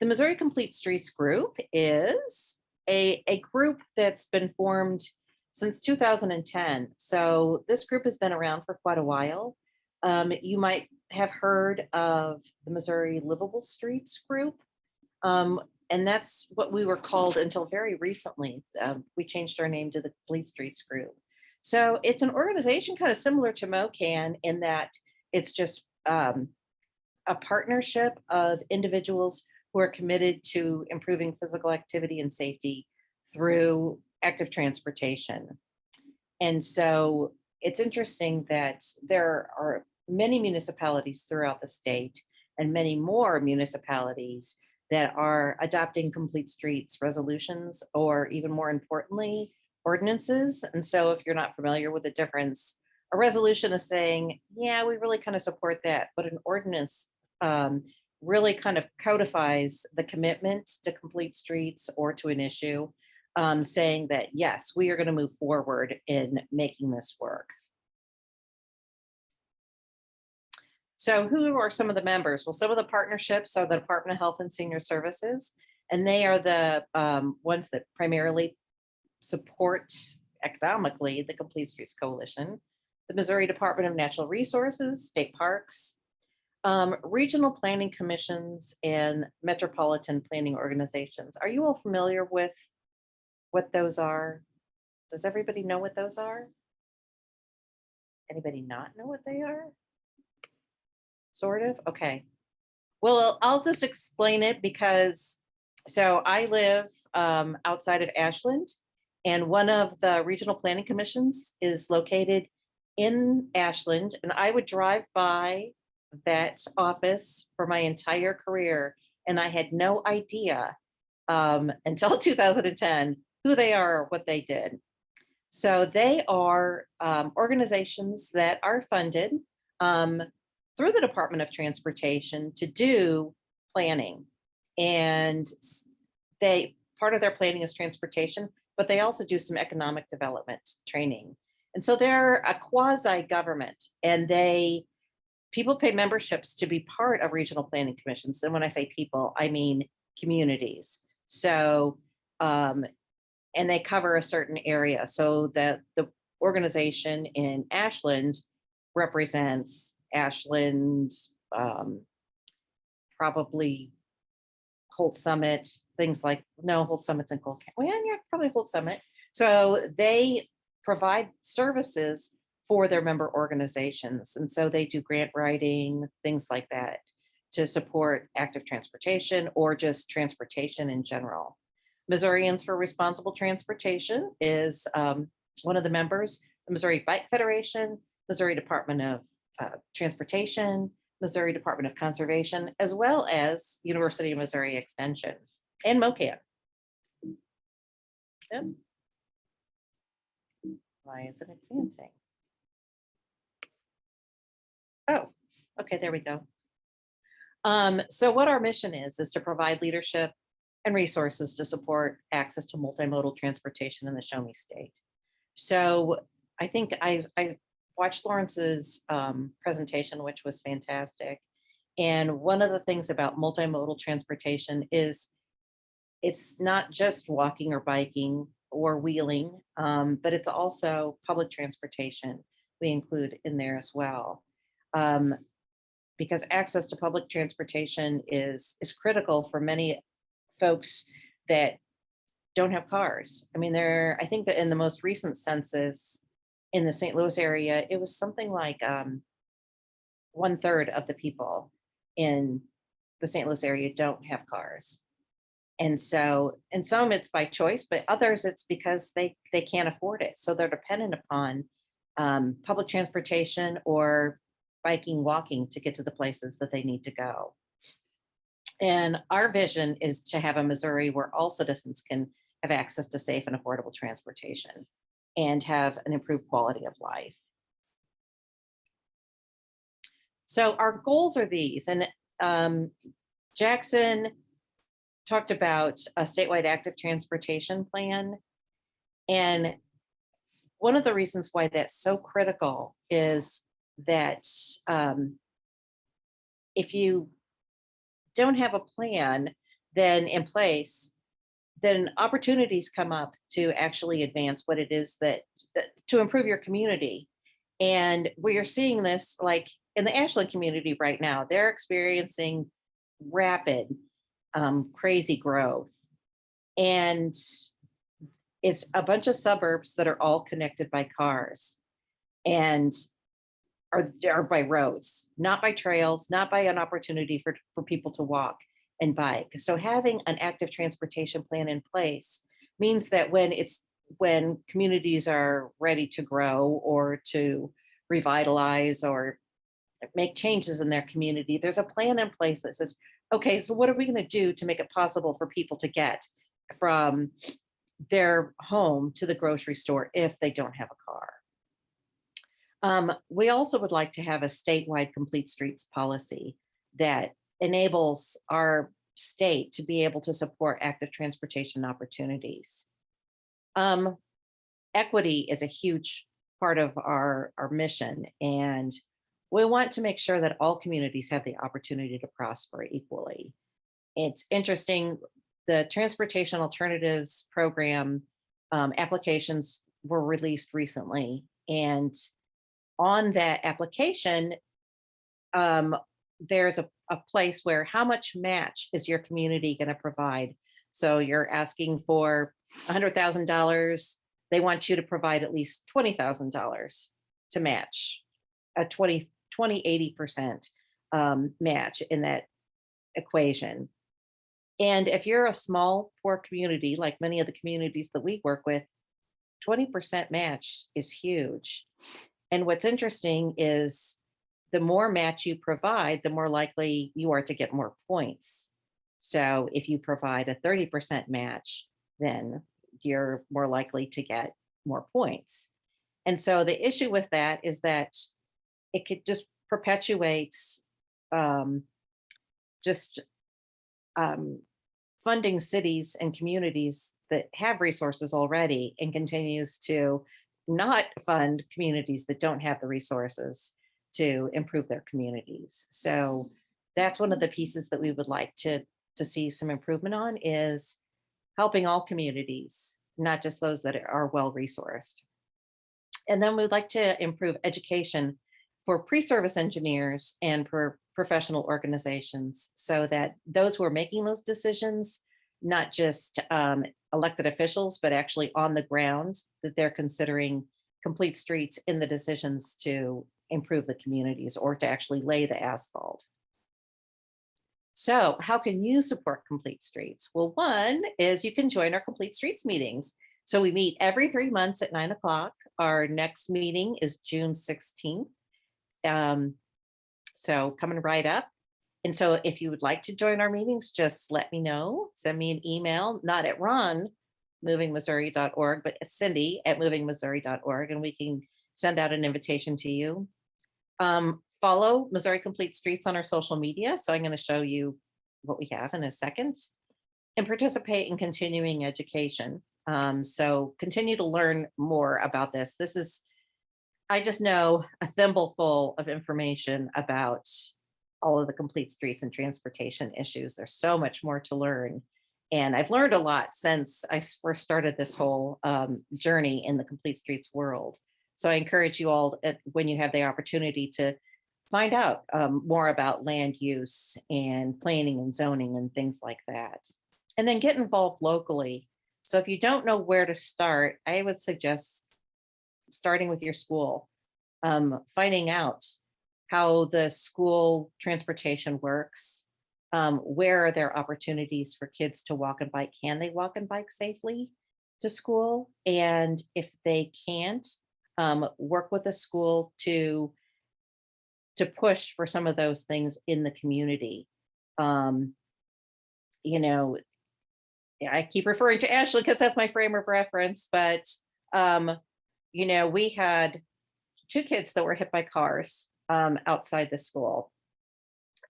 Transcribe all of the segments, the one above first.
The Missouri Complete Streets Group is a group that's been formed since 2010. So this group has been around for quite a while. You might have heard of the Missouri Livable Streets Group. And that's what we were called until very recently. We changed our name to the Complete Streets Group. So it's an organization kind of similar to MOCAN in that it's just a partnership of individuals who are committed to improving physical activity and safety through active transportation. And so it's interesting that there are many municipalities throughout the state and many more municipalities that are adopting complete streets resolutions, or even more importantly, ordinances. And so if you're not familiar with the difference, a resolution is saying, yeah, we really kind of support that, but an ordinance really kind of codifies the commitment to complete streets or to an issue, saying that, yes, we are going to move forward in making this work. So who are some of the members? Well, some of the partnerships are the Department of Health and Senior Services, and they are the ones that primarily support economically the Complete Streets Coalition. The Missouri Department of Natural Resources, state parks, regional planning commissions, and metropolitan planning organizations. Are you all familiar with what those are? Does everybody know what those are? Anybody not know what they are? Sort of, okay. Well, I'll just explain it because, so I live outside of Ashland, and one of the regional planning commissions is located in Ashland, and I would drive by that office for my entire career, and I had no idea until 2010 who they are or what they did. So they are organizations that are funded through the Department of Transportation to do planning, and part of their planning is transportation, but they also do some economic development training. And so they're a quasi government, and people pay memberships to be part of regional planning commissions. And when I say people, I mean communities. So, and they cover a certain area. So the organization in Ashland represents Ashland, probably Holt Summit, things like, no, Holt Summit's in Cole County. Well, yeah, probably Holt Summit. So they provide services for their member organizations. And so they do grant writing, things like that, to support active transportation or just transportation in general. Missourians for Responsible Transportation is one of the members, the Missouri Bike Federation, Missouri Department of Transportation, Missouri Department of Conservation, as well as University of Missouri Extension and MOCAN. Yep. Why isn't it advancing? Oh, okay, there we go. So what our mission is to provide leadership and resources to support access to multimodal transportation in the Show Me State. So I think I watched Lawrence's presentation, which was fantastic. And one of the things about multimodal transportation is it's not just walking or biking or wheeling, but it's also public transportation we include in there as well. Because access to public transportation is critical for many folks that don't have cars. I mean, I think that in the most recent census in the St. Louis area, it was something like 1/3 of the people in the St. Louis area don't have cars. And so, in some it's by choice, but others it's because they can't afford it. So they're dependent upon public transportation or biking, walking to get to the places that they need to go. And our vision is to have a Missouri where all citizens can have access to safe and affordable transportation and have an improved quality of life. So our goals are these, and Jackson talked about a statewide active transportation plan. And one of the reasons why that's so critical is that if you don't have a plan, then in place, then opportunities come up to actually advance what it is that to improve your community. And we are seeing this like in the Ashland community right now, they're experiencing rapid, crazy growth. And it's a bunch of suburbs that are all connected by cars and are by roads, not by trails, not by an opportunity for people to walk and bike. So having an active transportation plan in place means that when communities are ready to grow or to revitalize or make changes in their community, there's a plan in place that says, okay, so what are we going to do to make it possible for people to get from their home to the grocery store if they don't have a car? We also would like to have a statewide complete streets policy that enables our state to be able to support active transportation opportunities. Equity is a huge part of our mission, and we want to make sure that all communities have the opportunity to prosper equally. It's interesting, the Transportation Alternatives Program applications were released recently, and on that application, there's a place where how much match is your community going to provide? So you're asking for $100,000. They want you to provide at least $20,000 to match a 80% match in that equation. And if you're a small, poor community, like many of the communities that we work with, 20% match is huge. And what's interesting is the more match you provide, the more likely you are to get more points. So if you provide a 30% match, then you're more likely to get more points. And so the issue with that is that it could just perpetuates just funding cities and communities that have resources already and continues to not fund communities that don't have the resources to improve their communities. So that's one of the pieces that we would like to see some improvement on, is helping all communities, not just those that are well resourced. And then we'd like to improve education for pre-service engineers and for professional organizations, so that those who are making those decisions, not just elected officials, but actually on the ground, that they're considering complete streets in the decisions to improve the communities or to actually lay the asphalt. So how can you support Complete Streets? Well, one is you can join our Complete Streets meetings. So we meet every 3 months at 9 o'clock. Our next meeting is June 16th. So coming right up. And so if you would like to join our meetings, just let me know. Send me an email, not at Ron, movingmissouri.org, but Cindy at movingmissouri.org, and we can send out an invitation to you. Follow Missouri Complete Streets on our social media. So I'm going to show you what we have in a second, and participate in continuing education. So continue to learn more about this. I just know a thimbleful of information about all of the complete streets and transportation issues. There's so much more to learn. And I've learned a lot since I first started this whole journey in the complete streets world. So I encourage you all, when you have the opportunity, to find out more about land use and planning and zoning and things like that. And then get involved locally. So if you don't know where to start, I would suggest starting with your school, finding out how the school transportation works. Where are there opportunities for kids to walk and bike? Can they walk and bike safely to school? And if they can't, work with the school to push for some of those things in the community. You know, I keep referring to Ashley because that's my frame of reference, but you know, we had 2 kids that were hit by cars outside the school.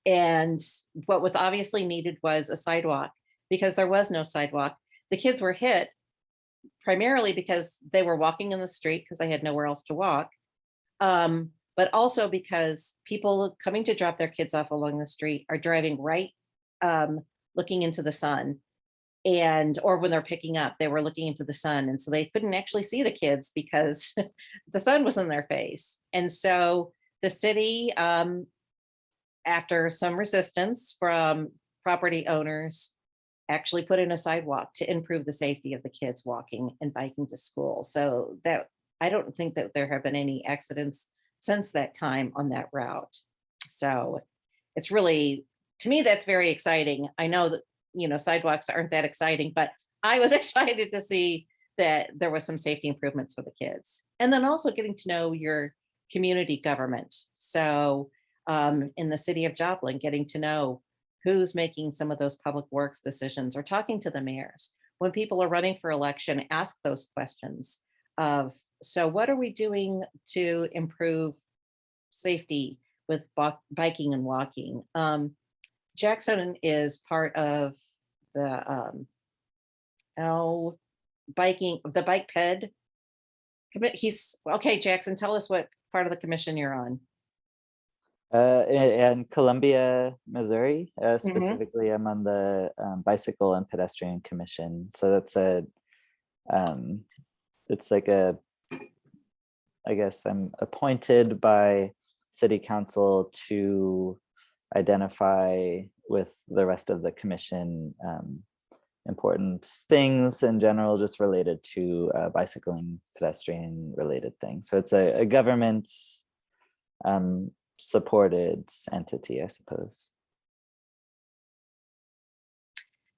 And what was obviously needed was a sidewalk, because there was no sidewalk. The kids were hit primarily because they were walking in the street because they had nowhere else to walk. But also because people coming to drop their kids off along the street are driving right looking into the sun, and or when they're picking up, they were looking into the sun, and so they couldn't actually see the kids because the sun was in their face. And so the city, after some resistance from property owners, actually put in a sidewalk to improve the safety of the kids walking and biking to school. So that, I don't think that there have been any accidents since that time on that route. So it's really, to me, that's very exciting. I know that, sidewalks aren't that exciting, but I was excited to see that there was some safety improvements for the kids. And then also getting to know your community government. So in the city of Joplin, getting to know who's making some of those public works decisions, or talking to the mayors. When people are running for election, ask those questions of, so what are we doing to improve safety with biking and walking? Jackson is part of the the bike ped. He's okay. Jackson, tell us what part of the commission you're on. In Columbia, Missouri, Mhm. specifically, I'm on the Bicycle and Pedestrian Commission. So that's it's like I guess I'm appointed by city council to identify with the rest of the commission important things in general, just related to bicycling, pedestrian related things. So it's a government supported entity, I suppose.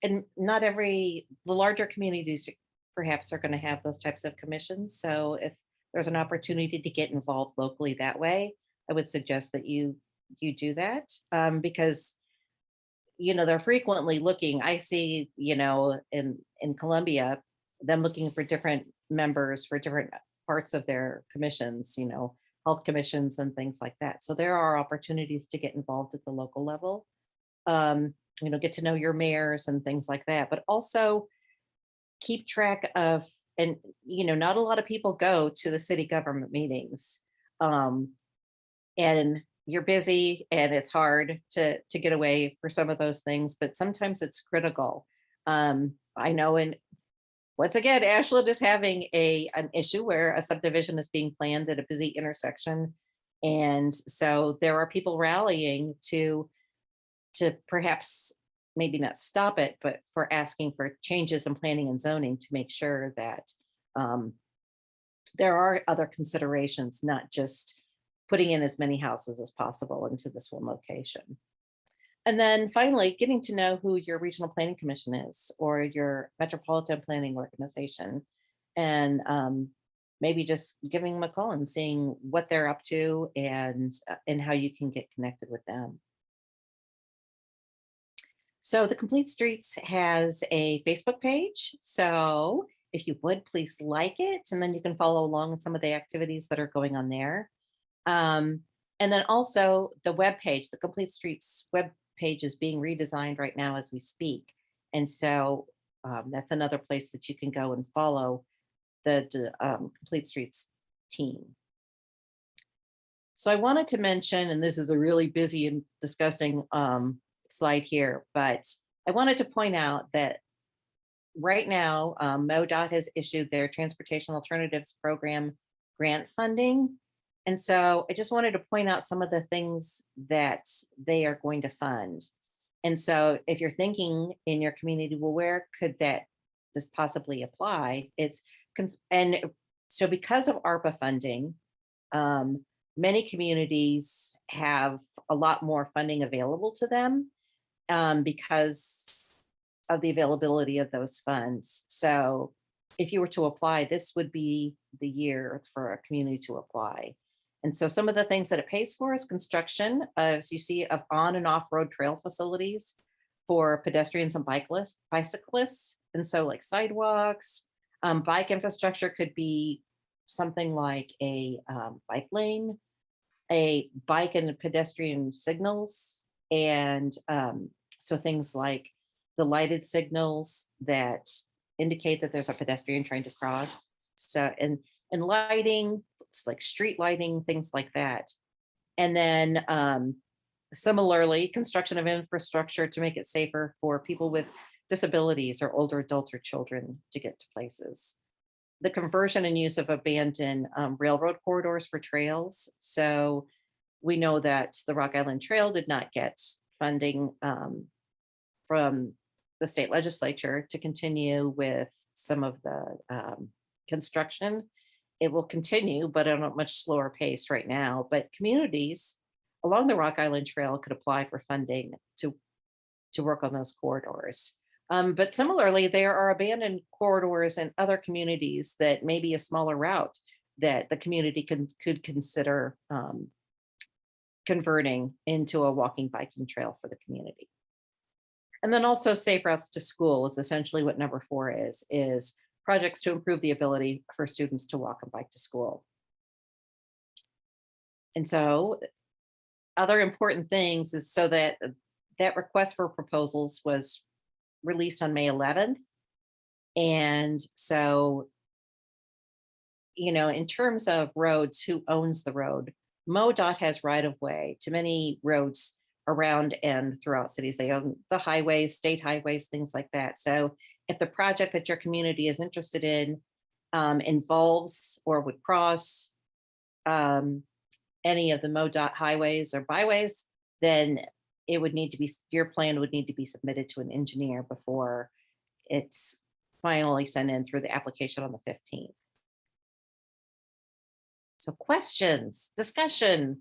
And not the larger communities perhaps are going to have those types of commissions. So if there's an opportunity to get involved locally that way, I would suggest that you do that, because they're frequently looking. I see, in Columbia, them looking for different members for different parts of their commissions, health commissions and things like that. So there are opportunities to get involved at the local level, get to know your mayors and things like that, but also keep track of, and, not a lot of people go to the city government meetings. And you're busy and it's hard to get away for some of those things, but sometimes it's critical. I know, and once again, Ashland is having an issue where a subdivision is being planned at a busy intersection. And so there are people rallying to perhaps maybe not stop it, but for asking for changes in planning and zoning to make sure that there are other considerations, not just putting in as many houses as possible into this one location. And then finally, getting to know who your regional planning commission is, or your metropolitan planning organization, and maybe just giving them a call and seeing what they're up to, and how you can get connected with them. So the Complete Streets has a Facebook page. So if you would, please like it, and then you can follow along with some of the activities that are going on there. And then also the web page, the Complete Streets web page, is being redesigned right now as we speak. And so that's another place that you can go and follow the Complete Streets team. So I wanted to mention, and this is a really busy and disgusting slide here, but I wanted to point out that right now, MoDOT has issued their Transportation Alternatives Program grant funding. And so I just wanted to point out some of the things that they are going to fund. And so if you're thinking in your community, well, where could this possibly apply? And so because of ARPA funding, many communities have a lot more funding available to them because of the availability of those funds. So if you were to apply, this would be the year for a community to apply. And so some of the things that it pays for is construction, as you see, of on and off road trail facilities for pedestrians and bicyclists. And so like sidewalks, bike infrastructure could be something like a bike lane, a bike and pedestrian signals. And so things like the lighted signals that indicate that there's a pedestrian trying to cross. So, and lighting, like street lighting, things like that. And then Similarly, construction of infrastructure to make it safer for people with disabilities or older adults or children to get to places. The conversion and use of abandoned railroad corridors for trails. So we know that the Rock Island Trail did not get funding from the state legislature to continue with some of the construction. It will continue, but at a much slower pace right now. But communities along the Rock Island Trail could apply for funding to work on those corridors. But similarly, there are abandoned corridors in other communities that may be a smaller route that the community could consider converting into a walking biking trail for the community. And then also safe routes to school is essentially what number 4 is projects to improve the ability for students to walk and bike to school. And so other important things is so that request for proposals was released on May 11th. And so, in terms of roads, who owns the road? MoDOT has right of way to many roads around and throughout cities. They own the highways, state highways, things like that. So if the project that your community is interested in involves or would cross any of the MoDOT highways or byways, then it would need to be, your plan would need to be submitted to an engineer before it's finally sent in through the application on the 15th. So questions, discussion.